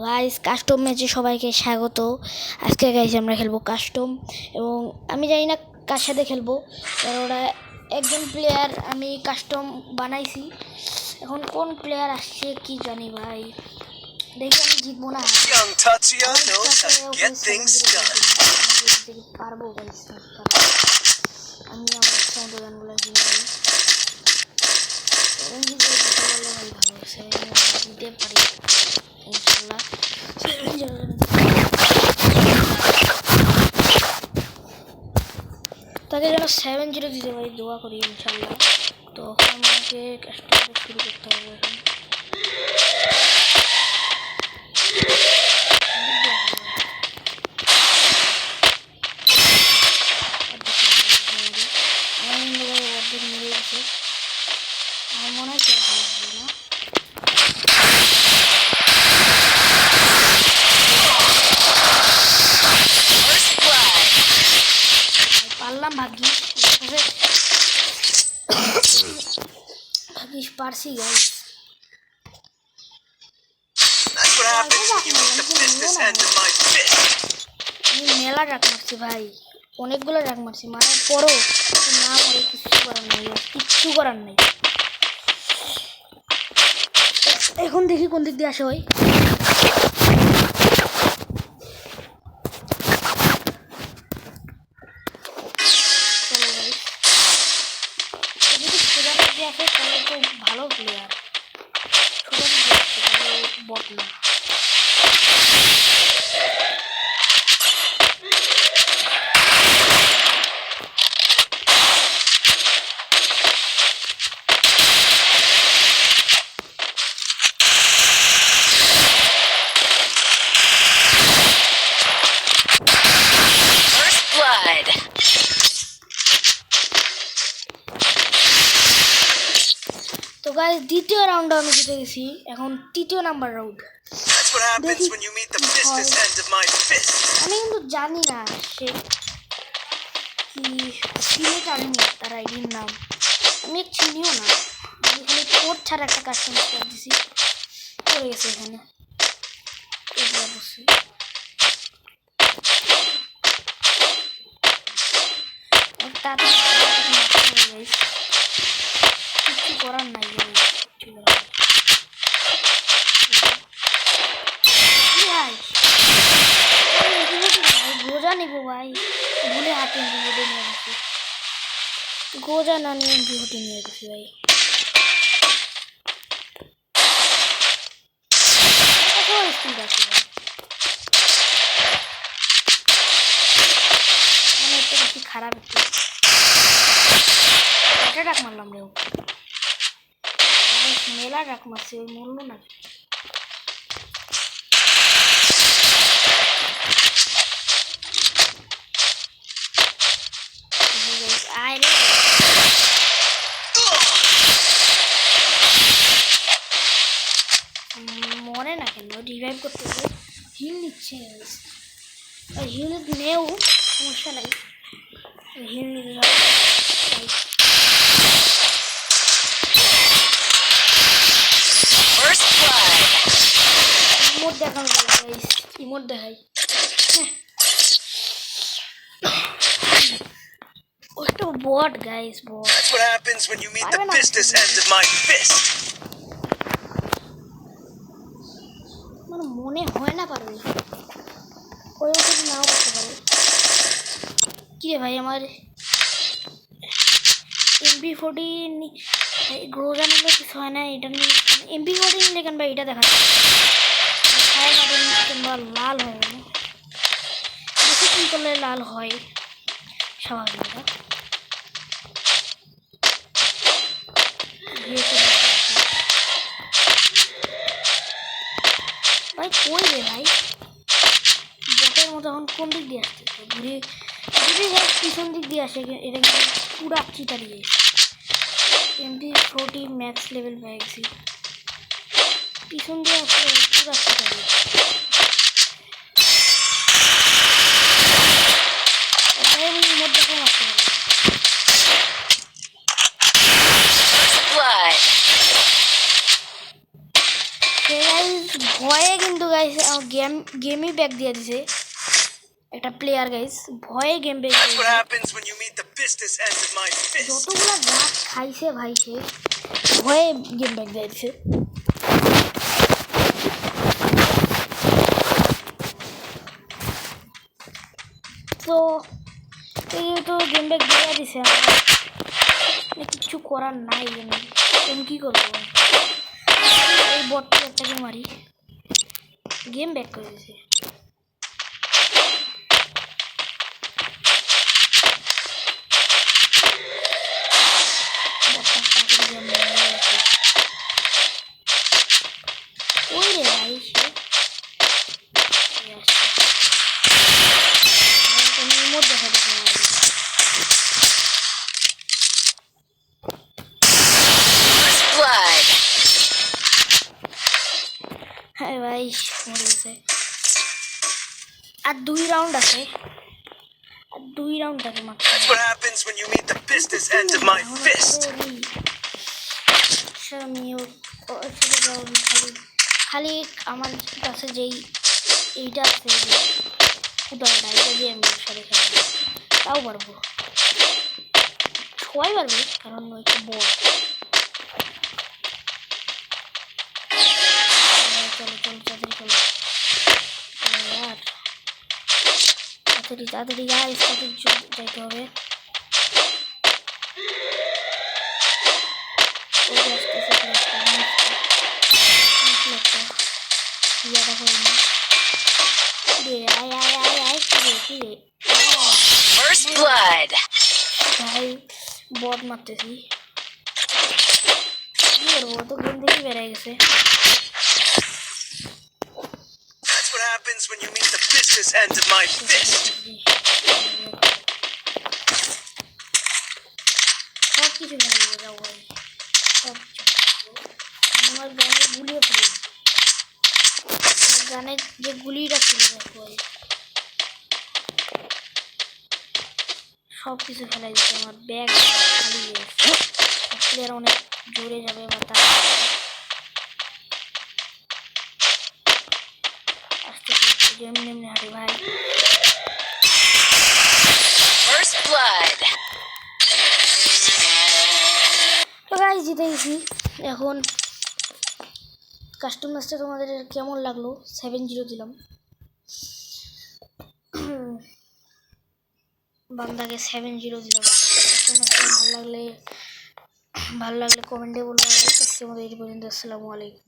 Guys custom ম্যাচে সবাইকে স্বাগত। আজকে গাইস আমরা খেলবো কাস্টম, এবং আমি জানি না কার সাথে খেলবো, কারণ ওরা একজন প্লেয়ার আমি কাস্টম বানাইছি। এখন কোন প্লেয়ার আসছে কি জানি ভাই, দেখি আমি জিতবো না পারবো গাইস, আমি আমার সন্তানগুলো কিনে দিতে পারি ইনশাল্লাহ। তাকে যেন 7-0 দিতে পারি, দোয়া করি ইনশাল্লাহ। তো আমাকে কাজটা শুরু করতে হবে এখন। অর্ধেক মেরে গেছে আমার মনে হয়, না পারলাম, ভাগ্যিস ভাগ্যিস পারছি গাইস। আমি মেলা ডাক মারছি ভাই, অনেকগুলো ডাক মারছি, মারার পরও না মরে কিচ্ছু করার নেই, কিচ্ছু করার নেই। এখন দেখি কোন দিক দিয়ে আসে হয়। চলো ভাই, যদি সোজা দিক দিয়ে আসে তাহলে তো ভালো প্লেয়ার, সোজা দিক দিয়ে আসছে তাহলে বট না। তো গাইস দ্বিতীয় রাউন্ডে আমি জিতে গেছি, এখন তৃতীয় নাম্বার রাউন্ড। আমি কিন্তু জানি না সে কি সিলেট আর্মি তার আইডির নাম, আমি চিনিও না। আমি খালি কোড ছাড়া একটা কাস্টমার করে দিছি, পড়ে গেছে এখানে। অবশ্যই কিছু করার নাই, গোজা নিবো ভাই, ভুলে হাতে এমপিভোটে নিয়ে গেছি, গোজা না নিয়ে এমপিভোটে নিয়ে গেছি ভাই। স্পিড আছে ভাই, মানে একটা বেশি খারাপ একটু এটা ডাক মারলাম রে, মেলা ডাক মারছে, ওই মরল না। মরে না কেন, রিভাইভ করতে হবে, হিল নিচ্ছে, হিল নেও সমস্যা নাই, হিল নিতে ইমোট দেখানো যায় গাইস, ইমোট দেখাই। ওটা bot guys, bot. That's what happens when you meet the business end of my fist. মানে মনে হয় না পারবে, ওই বছর নাও করতে পারে। কি রে ভাই, আমার MP40 গ্রোজা নিলে কিছু হয় না, এটা নিয়ে MP40 নিলে কেন ভাই, এটা দেখা লাল হয় না, বেশি কি করলে লাল হয় স্বাভাবিক। ভাই কই রে ভাই, বটের মতো এখন কোন দিক দিয়ে আসছে, ঘুরে যদি পিছন দিক দিয়ে আসে, এটা কিন্তু পুরো চিটা দিয়ে MP40 ম্যাক্স লেভেল পেয়ে গেছি, পিছন দিয়ে আসলে পুরো চিটা দিয়ে। ভয়ে কিন্তু কিন্তু গাইস গেমই ব্যাক দিয়ে দিছে একটা প্লেয়ার গাইস, ভয়ে গেম ব্যাক That's what দিয়েছে। happens when you meet the business end of my fist. যতগুলা গাছ খাইছে ভাই সে ভয়ে গেম ব্যাক দিয়ে দিছে। তো এই তো গেম ব্যাক দিয়ে দিছে, আমার কিছু করার নাই। আমি কি করবো? এই বটটা একটাকে মারি, গেম ব্যাক করে দিছে। ওই রে ভাই সে মোট দেখা দিচ্ছে। Blood. হ্যাঁ ভাই মরে গেছে। আর 2 রাউন্ড আছে, আর 2 রাউন্ড তাকে মারতে That's what happens when you meet the business end of my fist. খালি আমার কাছে যেই এইটা আছে যে কুদালটা, এটা দিয়ে আমি সাথে খেলবো, তাও পারবো, সবাই পারবে কারণ ওইটা বড়। চলো চলো তাড়াতাড়ি চলো আর তাড়াতাড়ি তাড়াতাড়ি গাইস, তাড়াতাড়ি যাইতে হবে। First blood. ভাই বট মারতেছি, কি করবো? তো গেম থেকে বেড়ে গেছে। That's what happens when you meet the business end of my fist. সব কিছু মেরে যাও ভাই, সব কিছু। আমার গানে গুলিয়ে ফেলে, গানের যে গুলিটা ছিল ভাই সব কিছু ফেলাই দিচ্ছে। আমার ব্যাগ খালি গেছে, প্লেয়ার অনেক জোরে যাবে বা তার আস্তে আস্তে এমনি এমনি হাঁটে ভাই। First blood. তো গাইস জিতে গেছি। এখন কাস্টম ম্যাচটা তোমাদের কেমন লাগলো? 7-0 দিলাম, বান্দাকে 7-0 দিলাম। কাস্টম ম্যাচটা ভালো লাগলে কমেন্টে বলবো। আজকের মতো এই পর্যন্ত, আসসালামু আলাইকুম।